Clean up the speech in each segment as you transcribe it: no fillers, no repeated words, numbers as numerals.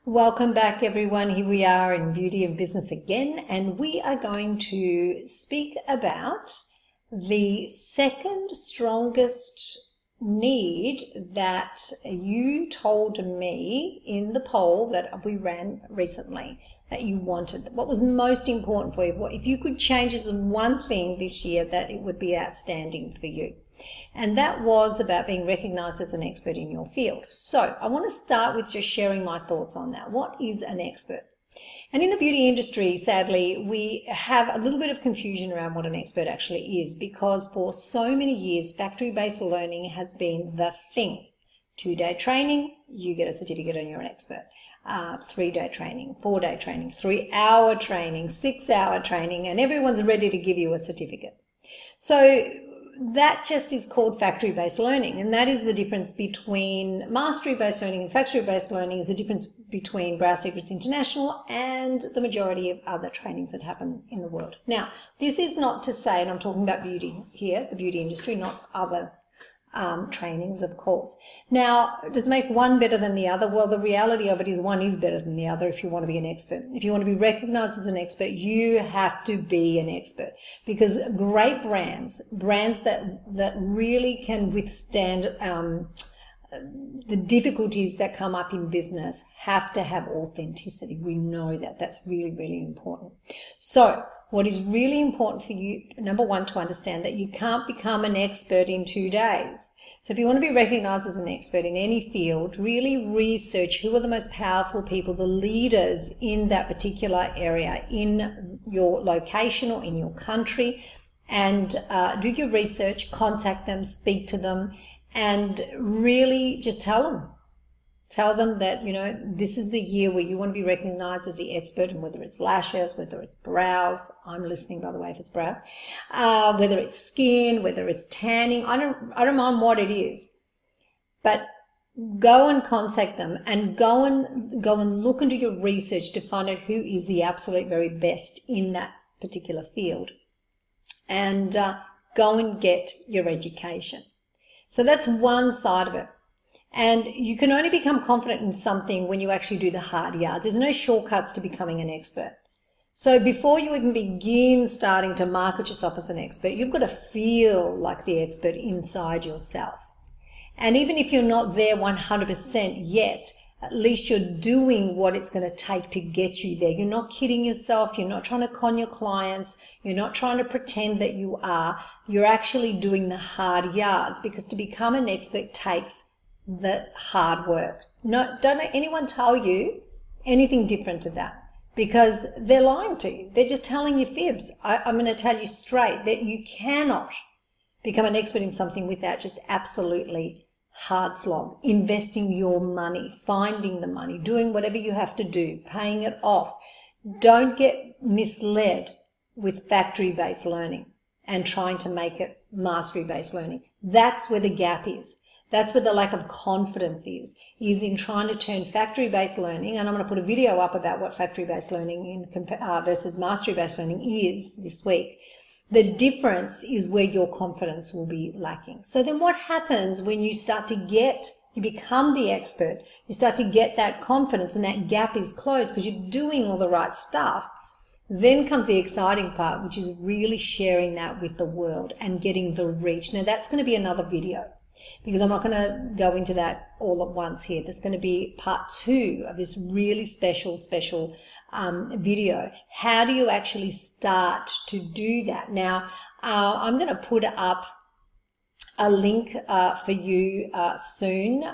Welcome back, everyone. Here we are in Beauty and Business again, and we are going to speak about the second strongest need that you told me in the poll that we ran recently that you wanted. What was most important for you? What if you could change as one thing this year that it would be outstanding for you? And that was about being recognized as an expert in your field. So I want to start with just sharing my thoughts on that. What is an expert? And in the beauty industry, sadly, we have a little bit of confusion around what an expert actually is, because for so many years, factory-based learning has been the thing. 2-day training, you get a certificate and you're an expert. 3-day training, 4-day training, 3-hour training, 6-hour training, and everyone's ready to give you a certificate. So that just is called factory-based learning, and that is the difference between mastery-based learning and factory-based learning. Is the difference between Brow Secrets International and the majority of other trainings that happen in the world. Now, this is not to say, and I'm talking about beauty here, the beauty industry, not other trainings, of course. Now, does it make one better than the other? Well, the reality of it is one is better than the other if you want to be an expert. If you want to be recognized as an expert, you have to be an expert, because great brands that really can withstand the difficulties that come up in business have to have authenticity. We know that. That's really, really important. So what is really important for you, number one, to understand that you can't become an expert in 2 days. So if you want to be recognized as an expert in any field, really research who are the most powerful people, the leaders in that particular area, in your location or in your country, and do your research, contact them, speak to them, and really just tell them. Tell them that, you know, this is the year where you want to be recognized as the expert, and whether it's lashes, whether it's brows, I'm listening, by the way, if it's brows, whether it's skin, whether it's tanning, I don't mind what it is. But go and contact them, and go and look and do your research to find out who is the absolute very best in that particular field. And go and get your education. So that's one side of it. And you can only become confident in something when you actually do the hard yards. There's no shortcuts to becoming an expert. So before you even begin starting to market yourself as an expert, you've got to feel like the expert inside yourself. And even if you're not there 100% yet, at least you're doing what it's going to take to get you there. You're not kidding yourself. You're not trying to con your clients. You're not trying to pretend that you are. You're actually doing the hard yards, because to become an expert takes the hard work. No, don't let anyone tell you anything different to that, because they're lying to you. They're just telling you fibs. I'm going to tell you straight that you cannot become an expert in something without just absolutely hard slog, investing your money, finding the money, doing whatever you have to do, paying it off. Don't get misled with factory-based learning and trying to make it mastery-based learning. That's where the gap is. That's where the lack of confidence is in trying to turn factory-based learning, and I'm going to put a video up about what factory-based learning versus mastery-based learning is this week. The difference is where your confidence will be lacking. So then what happens when you start to you become the expert, you start to get that confidence, and that gap is closed because you're doing all the right stuff. Then comes the exciting part, which is really sharing that with the world and getting the reach. Now that's going to be another video, because I'm not going to go into that all at once here. There's going to be part 2 of this really special video. How do you actually start to do that? Now, I'm going to put up a link for you soon,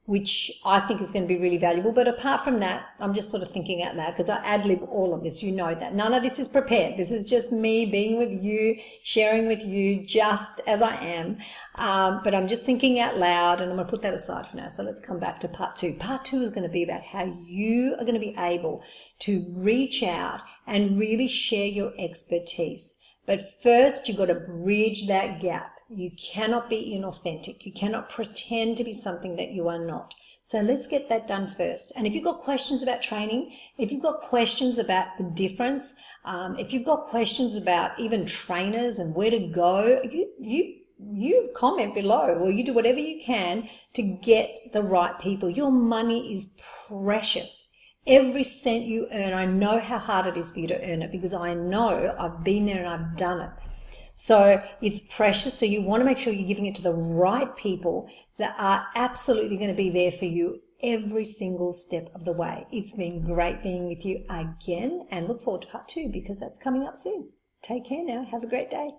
which I think is going to be really valuable. But apart from that, I'm just sort of thinking out loud, because I ad-lib all of this. You know that. None of this is prepared. This is just me being with you, sharing with you just as I am. But I'm just thinking out loud, and I'm going to put that aside for now. So let's come back to part 2. Part 2 is going to be about how you are going to be able to reach out and really share your expertise. But first, you've got to bridge that gap. You cannot be inauthentic. You cannot pretend to be something that you are not. So let's get that done first. And if you've got questions about training, if you've got questions about the difference, if you've got questions about even trainers and where to go, you comment below, or you do whatever you can to get the right people. Your money is precious. Every cent you earn, I know how hard it is for you to earn it because I know I've been there and I've done it. So it's precious. So you want to make sure you're giving it to the right people that are absolutely going to be there for you every single step of the way. It's been great being with you again, and look forward to part 2 because that's coming up soon. Take care now. Have a great day.